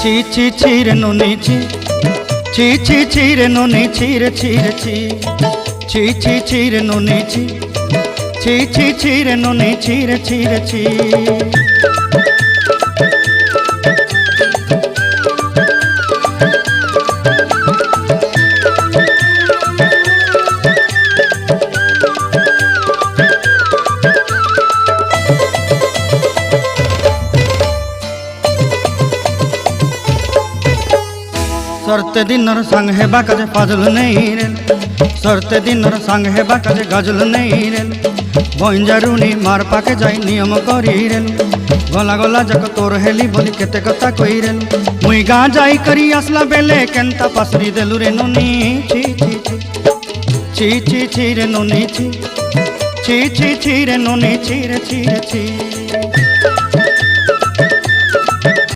ছি ছি ছি রে নুনি ছি, ছি ছি ছি রে নুনি ছি রে ছি রে ছি, ছি ছি ছি রে নুনি ছি, ছি ছি ছি রে নুনি ছি রে ছি রে ছি। सरते दिनर संग हेबा काजे फाजल नहीं रेल, सरते दिनर संग हेबा काजे गजल नहीं रेल, बंजारुनी मार पाके जाई नियम करी रेल, गला गला जक तोर हेली बोली केते कथा कई रेल, मुई गा जाई करी आसला बेले केंता पासरी देलु रे नुनी ची ची ची, ची ची ची रे नुनी ची, ची ची ची रे नुनी ची रे ची रे ची।